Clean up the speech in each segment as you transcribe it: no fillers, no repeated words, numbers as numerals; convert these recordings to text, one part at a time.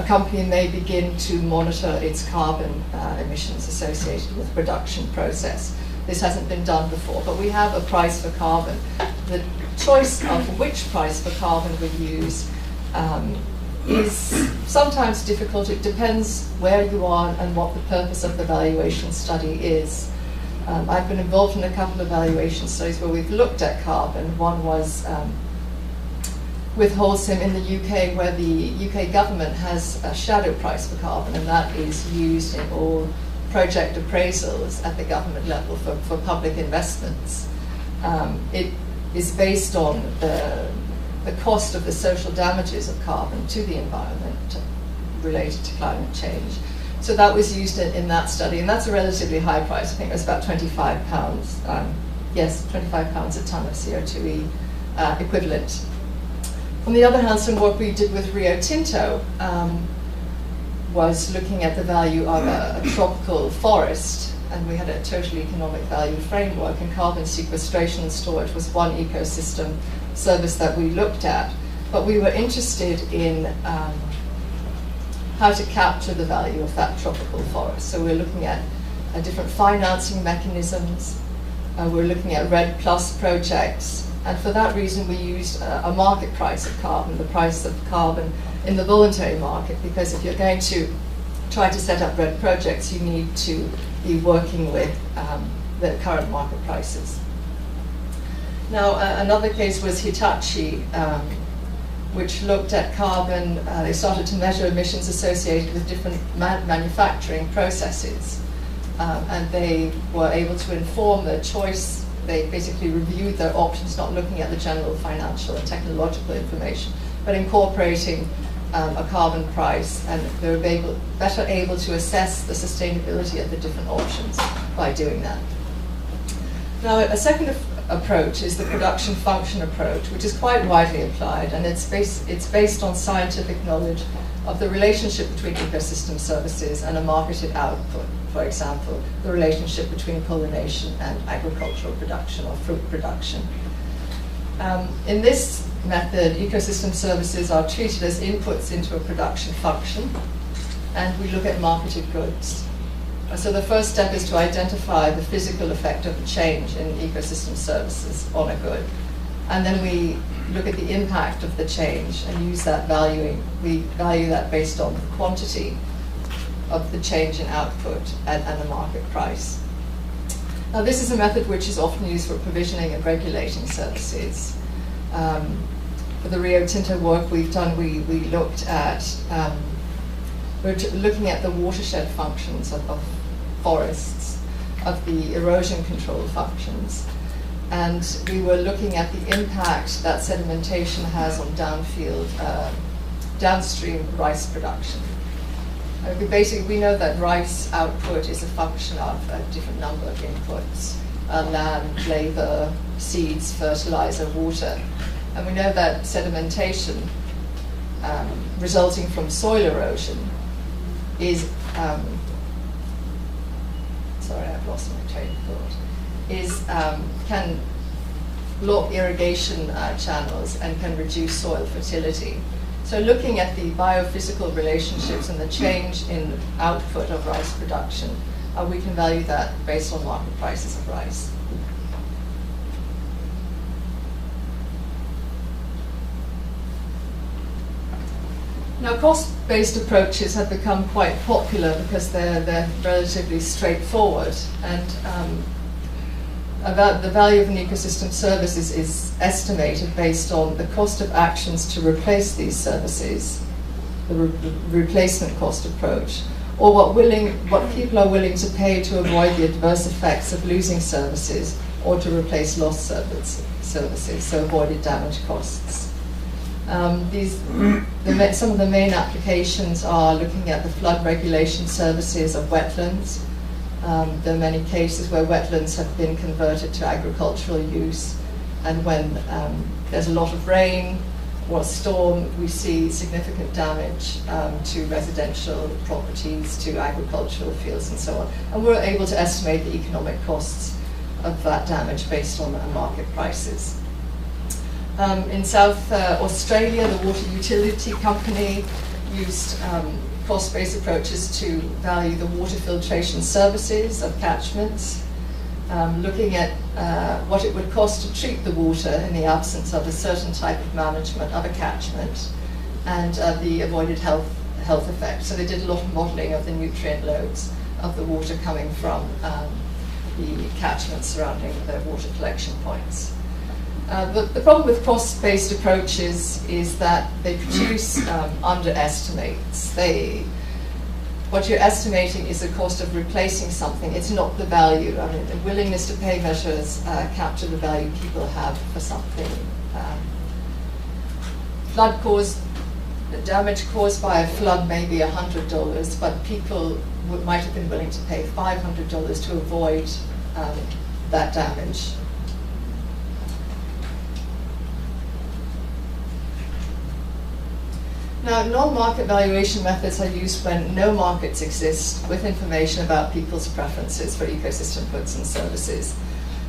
a company may begin to monitor its carbon emissions associated with the production process. This hasn't been done before, but we have a price for carbon. The choice of which price for carbon we use is sometimes difficult. It depends where you are and what the purpose of the valuation study is. I've been involved in a couple of valuation studies where we've looked at carbon. One was with Holcim in the UK, where the UK government has a shadow price for carbon, and that is used in all project appraisals at the government level for public investments. It is based on the cost of the social damages of carbon to the environment related to climate change. So that was used in that study, and that's a relatively high price. I think it was about £25. Yes, £25 a tonne of CO2e equivalent. On the other hand, some work we did with Rio Tinto was looking at the value of a tropical forest, and we had a total economic value framework, and carbon sequestration and storage was one ecosystem service that we looked at. But we were interested in how to capture the value of that tropical forest. So we're looking at different financing mechanisms, we're looking at REDD+ projects, and for that reason we used a market price of carbon, the price of carbon in the voluntary market, because if you're going to try to set up REDD projects, you need to be working with the current market prices. Now, another case was Hitachi, which looked at carbon. They started to measure emissions associated with different manufacturing processes, and they were able to inform their choice. They basically reviewed their options, not looking at the general financial and technological information, but incorporating a carbon price, and they were better able to assess the sustainability of the different options by doing that. Now, a second approach is the production function approach, which is quite widely applied, and it's based on scientific knowledge of the relationship between ecosystem services and a marketed output. For example, the relationship between pollination and agricultural production or fruit production. In this method, ecosystem services are treated as inputs into a production function, and we look at marketed goods. So the first step is to identify the physical effect of a change in ecosystem services on a good. And then we look at the impact of the change and use that valuing. We value that based on the quantity of the change in output and the market price. Now, this is a method which is often used for provisioning and regulating services. For the Rio Tinto work we've done, we looked at, we're looking at the watershed functions of forests, of the erosion control functions, and we were looking at the impact that sedimentation has on downstream rice production. We know that rice output is a function of a different number of inputs, land, labor, seeds, fertilizer, water. And we know that sedimentation resulting from soil erosion is, sorry, I've lost my train of thought, can block irrigation channels and can reduce soil fertility. So looking at the biophysical relationships and the change in output of rice production, we can value that based on market prices of rice. Now, cost-based approaches have become quite popular because they're relatively straightforward, and the value of an ecosystem service is estimated based on the cost of actions to replace these services, the replacement cost approach, or what people are willing to pay to avoid the adverse effects of losing services or to replace lost services, so avoided damage costs. Some of the main applications are looking at the flood regulation services of wetlands. There are many cases where wetlands have been converted to agricultural use, and when there's a lot of rain or a storm, we see significant damage to residential properties, to agricultural fields, and so on. And we're able to estimate the economic costs of that damage based on market prices. In South Australia, the water utility company used cost-based approaches to value the water filtration services of catchments, looking at what it would cost to treat the water in the absence of a certain type of management of a catchment, and the avoided health effects. So they did a lot of modelling of the nutrient loads of the water coming from the catchments surrounding the water collection points. The problem with cost-based approaches is that they produce underestimates. What you're estimating is the cost of replacing something. It's not the value. I mean, the willingness to pay measures capture the value people have for something. Damage caused by a flood may be $100, but people might have been willing to pay $500 to avoid that damage. Now, non-market valuation methods are used when no markets exist, with information about people's preferences for ecosystem goods and services.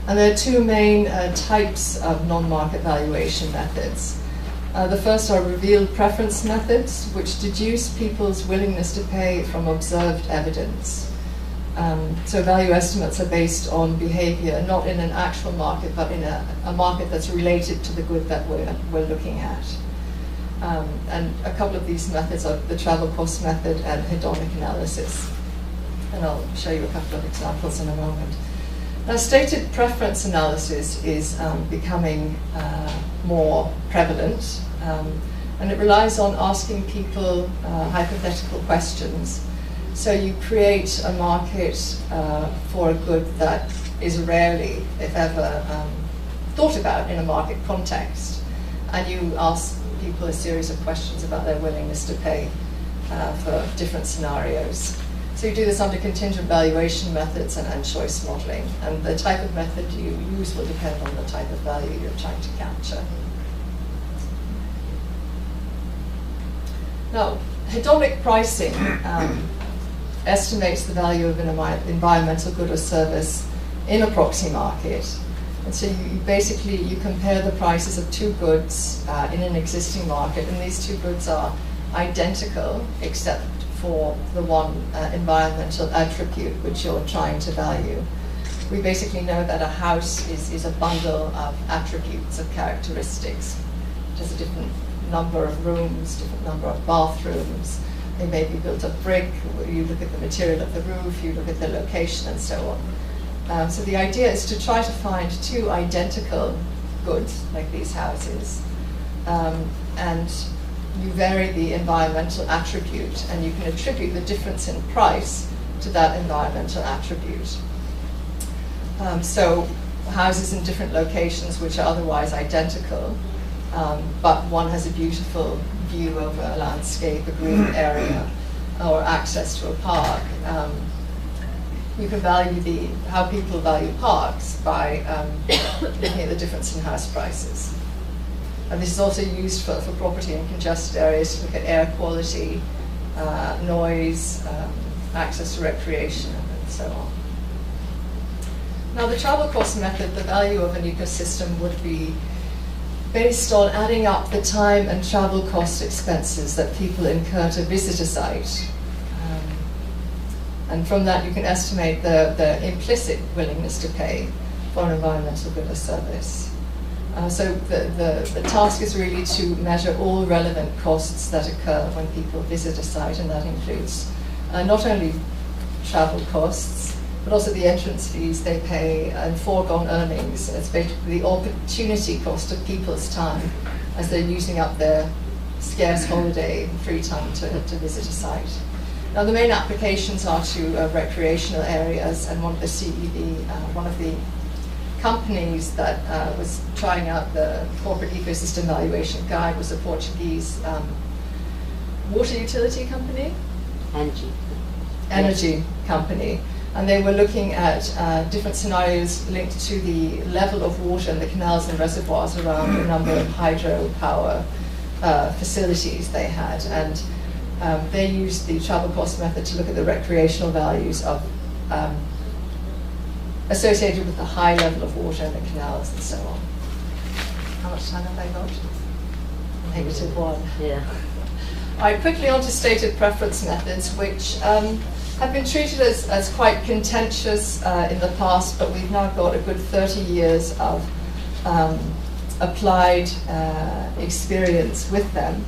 And there are two main types of non-market valuation methods. The first are revealed preference methods, which deduce people's willingness to pay from observed evidence. So value estimates are based on behavior, not in an actual market, but in a market that's related to the good that we're looking at. And a couple of these methods are the travel cost method and hedonic analysis. And I'll show you a couple of examples in a moment. Now, stated preference analysis is becoming more prevalent, and it relies on asking people hypothetical questions. So you create a market for a good that is rarely, if ever, thought about in a market context, and you ask people a series of questions about their willingness to pay for different scenarios. So you do this under contingent valuation methods and choice modeling, and the type of method you use will depend on the type of value you're trying to capture. Now, hedonic pricing estimates the value of an environmental good or service in a proxy market. And so you compare the prices of two goods in an existing market, and these two goods are identical except for the one environmental attribute which you're trying to value. We basically know that a house is a bundle of attributes, of characteristics. It has a different number of rooms, different number of bathrooms. They may be built of brick. You look at the material of the roof, you look at the location, and so on. So the idea is to try to find two identical goods, like these houses, and you vary the environmental attribute, and you can attribute the difference in price to that environmental attribute. So houses in different locations which are otherwise identical, but one has a beautiful view over a landscape, a green area, or access to a park. You can value how people value parks by looking at the difference in house prices. And this is also used for property in congested areas to look at air quality, noise, access to recreation, and so on. Now, the travel cost method, the value of an ecosystem would be based on adding up the time and travel cost expenses that people incur to visit a site. And from that, you can estimate the implicit willingness to pay for an environmental good or service. So the task is really to measure all relevant costs that occur when people visit a site, and that includes not only travel costs, but also the entrance fees they pay and foregone earnings. It's basically the opportunity cost of people's time as they're using up their scarce holiday free time to visit a site. Now, the main applications are to recreational areas, and one of the companies that was trying out the corporate ecosystem valuation guide was a Portuguese water utility company? Energy company. And they were looking at different scenarios linked to the level of water in the canals and reservoirs around a number of hydropower facilities they had. And they used the travel cost method to look at the recreational values of associated with the high level of water in the canals and so on. How much time have I got? -1. Yeah. Right, quickly on to stated preference methods, which have been treated as quite contentious in the past, but we've now got a good 30 years of applied experience with them.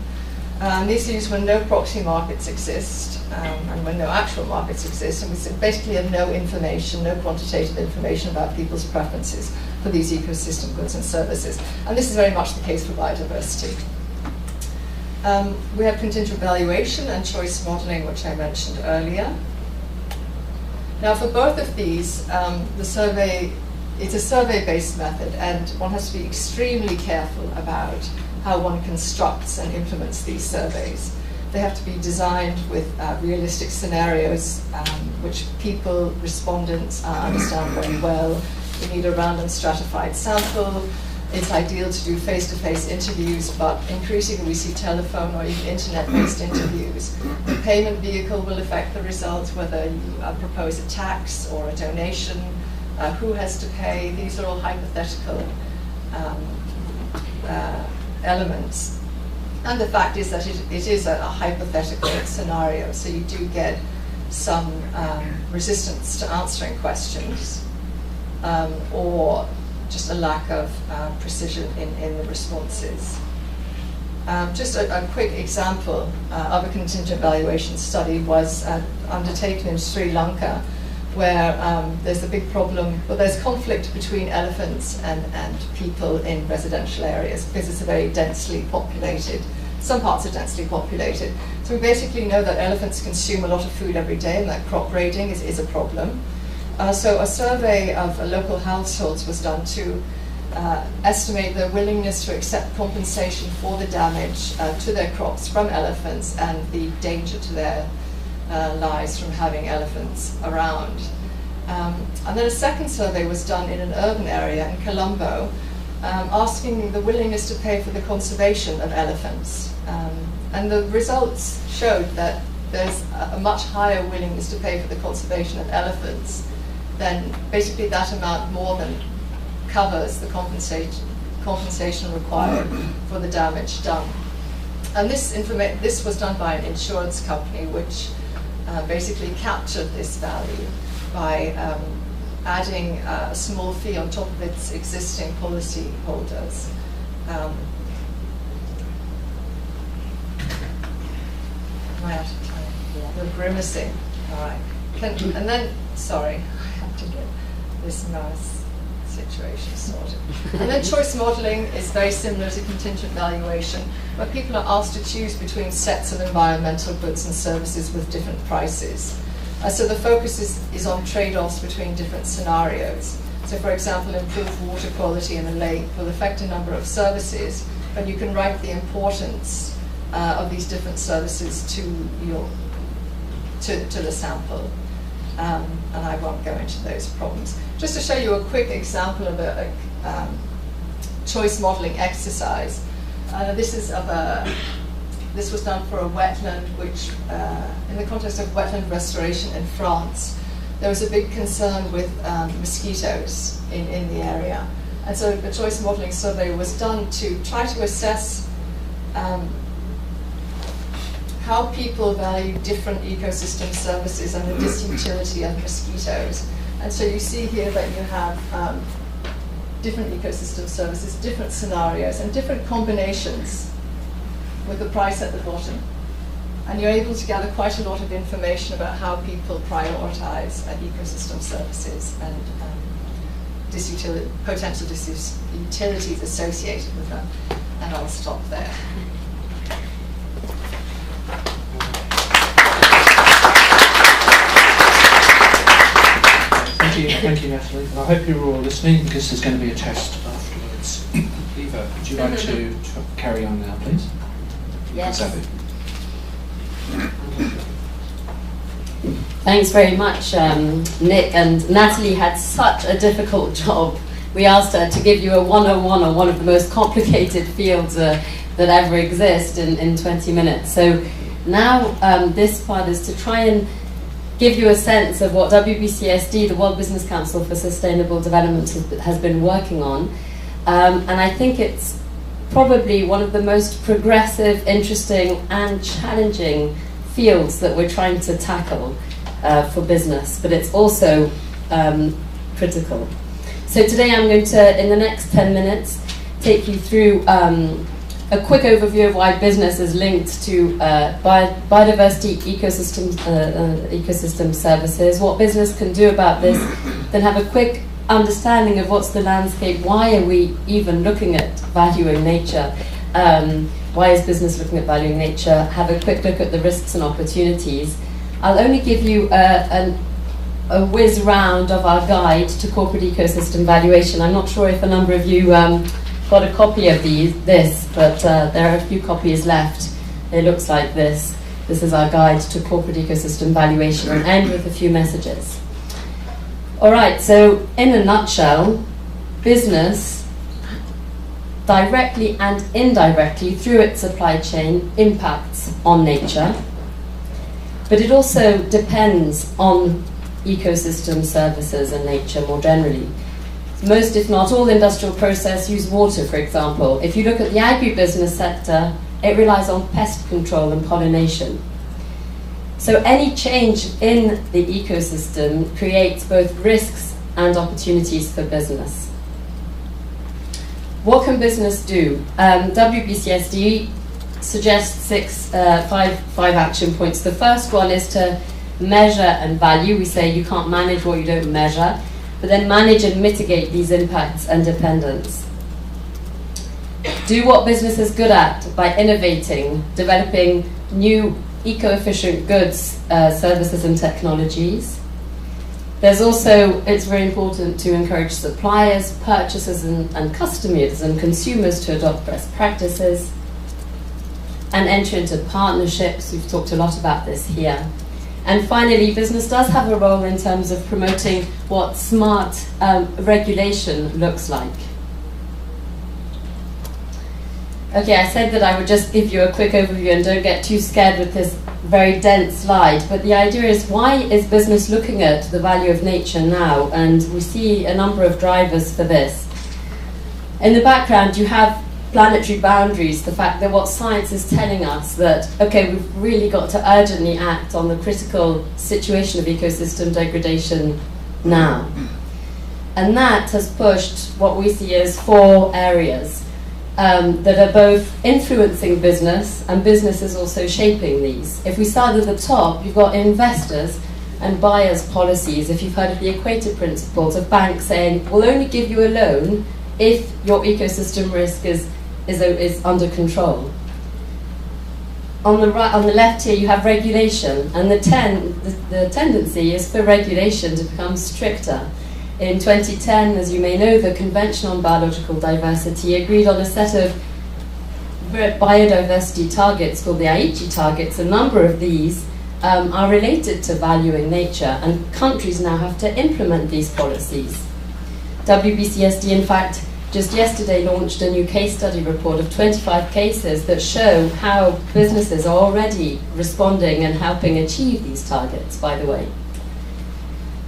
These are used when no proxy markets exist and when no actual markets exist, and we basically have no information, no quantitative information about people's preferences for these ecosystem goods and services. And this is very much the case for biodiversity. We have contingent valuation and choice modeling, which I mentioned earlier. Now, for both of these, it's a survey-based method, and one has to be extremely careful about how one constructs and implements these surveys. They have to be designed with realistic scenarios, which people, respondents, understand very well. You need a random stratified sample. It's ideal to do face-to-face interviews, but increasingly we see telephone or even internet-based interviews. The payment vehicle will affect the results, whether you propose a tax or a donation, who has to pay. These are all hypothetical elements. And the fact is that it is a hypothetical scenario, so you do get some resistance to answering questions, or just a lack of precision in the responses. Just a quick example of a contingent valuation study was undertaken in Sri Lanka, where there's a big problem, well, there's conflict between elephants and people in residential areas because it's a very densely populated, some parts are densely populated. So we basically know that elephants consume a lot of food every day and that crop raiding is a problem. So a survey of local households was done to estimate their willingness to accept compensation for the damage to their crops from elephants and the danger to their lives from having elephants around. And then a second survey was done in an urban area in Colombo, asking the willingness to pay for the conservation of elephants. And the results showed that there's a much higher willingness to pay for the conservation of elephants, then basically that amount more than covers the compensation required for the damage done. And this was done by an insurance company which basically captured this value by adding a small fee on top of its existing policy holders. Am I out of time? Yeah. You're grimacing. All right. And then, sorry, I have to get this mouse situation sorted. And then choice modeling is very similar to contingent valuation, where people are asked to choose between sets of environmental goods and services with different prices. So the focus is on trade-offs between different scenarios. So for example, improved water quality in a lake will affect a number of services, but you can write the importance of these different services to the sample. And I won't go into those problems. Just to show you a quick example of a choice modeling exercise. This was done for a wetland, which, in the context of wetland restoration in France, there was a big concern with mosquitoes in the area. And so a choice modeling survey was done to try to assess how people value different ecosystem services and the disutility of mosquitoes. And so you see here that you have different ecosystem services, different scenarios, and different combinations with the price at the bottom. And you're able to gather quite a lot of information about how people prioritize ecosystem services and potential disutilities associated with them. And I'll stop there. Thank you, Natalie. I hope you're all listening because there's going to be a test afterwards. Eva, would you like to carry on now, please? Yes. Thanks very much, Nick. And Natalie had such a difficult job. We asked her to give you a 101 on one of the most complicated fields that ever exist in 20 minutes. So now this part is to try and give you a sense of what WBCSD, the World Business Council for Sustainable Development, has been working on. And I think it's probably one of the most progressive, interesting and challenging fields that we're trying to tackle for business, but it's also critical. So today I'm going to, in the next 10 minutes, take you through a quick overview of why business is linked to biodiversity ecosystem services, what business can do about this, then have a quick understanding of what's the landscape, why are we even looking at valuing nature, why is business looking at valuing nature, have a quick look at the risks and opportunities. I'll only give you a whiz round of our guide to corporate ecosystem valuation. I'm not sure if a number of you got a copy of this, but there are a few copies left. It looks like this. This is our guide to corporate ecosystem valuation, and end with a few messages. All right, so in a nutshell, business directly and indirectly through its supply chain impacts on nature, but it also depends on ecosystem services and nature more generally. Most, if not all, industrial process use water, for example. If you look at the agribusiness sector, it relies on pest control and pollination. So any change in the ecosystem creates both risks and opportunities for business. What can business do? WBCSD suggests five action points. The first one is to measure and value. We say you can't manage what you don't measure, but then manage and mitigate these impacts and dependence. Do what business is good at by innovating, developing new eco-efficient goods, services and technologies. There's also, it's very important to encourage suppliers, purchasers and customers and consumers to adopt best practices and enter into partnerships. We've talked a lot about this here. And finally, business does have a role in terms of promoting what smart regulation looks like. Okay, I said that I would just give you a quick overview and don't get too scared with this very dense slide, but the idea is, why is business looking at the value of nature now? And we see a number of drivers for this. In the background, you have planetary boundaries, the fact that what science is telling us that, okay, we've really got to urgently act on the critical situation of ecosystem degradation now. And that has pushed what we see as 4 areas that are both influencing business, and business is also shaping these. If we start at the top, you've got investors and buyers' policies. If you've heard of the equator principles of banks saying, we'll only give you a loan if your ecosystem risk is under control. On the right, on the left here, you have regulation, and the tendency is for regulation to become stricter. In 2010, as you may know, the Convention on Biological Diversity agreed on a set of biodiversity targets called the Aichi targets. A number of these are related to valuing nature, and countries now have to implement these policies. WBCSD, in fact, just yesterday launched a new case study report of 25 cases that show how businesses are already responding and helping achieve these targets, by the way.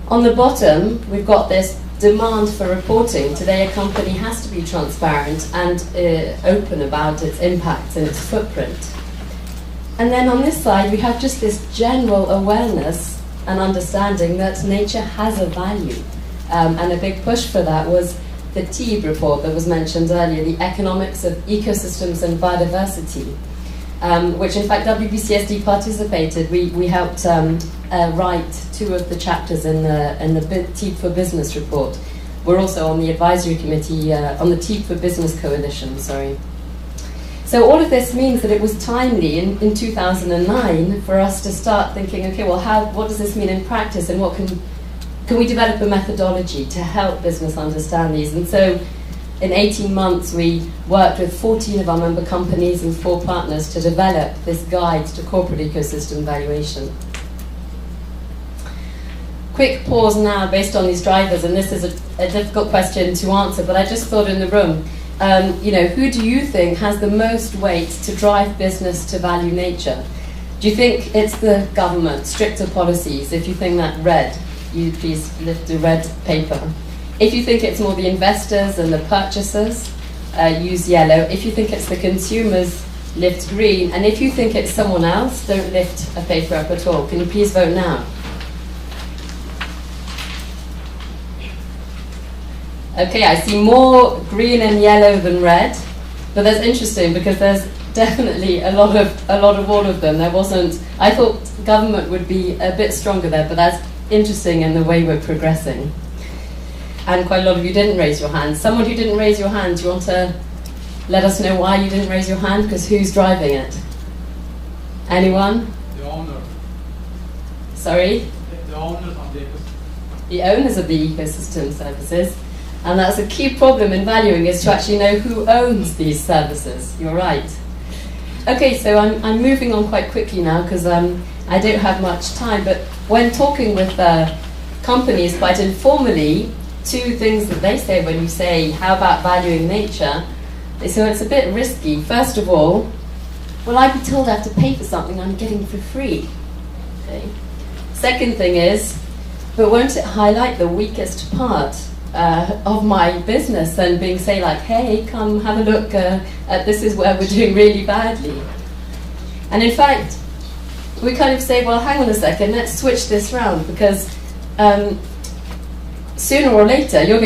On the bottom, we've got this demand for reporting. Today, a company has to be transparent and open about its impact and its footprint. And then on this side, we have just this general awareness and understanding that nature has a value. And a big push for that was the TEEB report that was mentioned earlier, the Economics of Ecosystems and Biodiversity, which in fact WBCSD participated. We helped write 2 of the chapters in the TEEB for Business report. We're also on the advisory committee on the TEEB for Business Coalition, sorry. So all of this means that it was timely in 2009 for us to start thinking, okay, well, what does this mean in practice, and what can we develop a methodology to help business understand these? And so in 18 months, we worked with 14 of our member companies and 4 partners to develop this guide to corporate ecosystem valuation. Quick pause now based on these drivers, and this is a difficult question to answer, but I just thought in the room, who do you think has the most weight to drive business to value nature? Do you think it's the government, stricter policies? If you think that red, you please lift the red paper. If you think it's more the investors and the purchasers, use yellow. If you think it's the consumers, lift green. And if you think it's someone else, don't lift a paper up at all. Can you please vote now? Okay, I see more green and yellow than red, but that's interesting because there's definitely a lot of all of them. There wasn't. I thought government would be a bit stronger there, but that's interesting in the way we're progressing. And quite a lot of you didn't raise your hand. Someone who didn't raise your hand, do you want to let us know why you didn't raise your hand? Because who's driving it? Anyone? The owner. Sorry? The owners of the ecosystem. The owners of the ecosystem services. And that's a key problem in valuing, is to actually know who owns these services. You're right. Okay, so I'm moving on quite quickly now because I don't have much time, but when talking with companies quite informally, two things that they say when you say, how about valuing nature? They say, well, it's a bit risky. First of all, well, I'd be told I have to pay for something I'm getting for free. Okay. Second thing is, but won't it highlight the weakest part of my business and being say like, hey, come have a look at this is where we're doing really badly. And in fact, we kind of say, well, hang on a second, let's switch this round because sooner or later you're going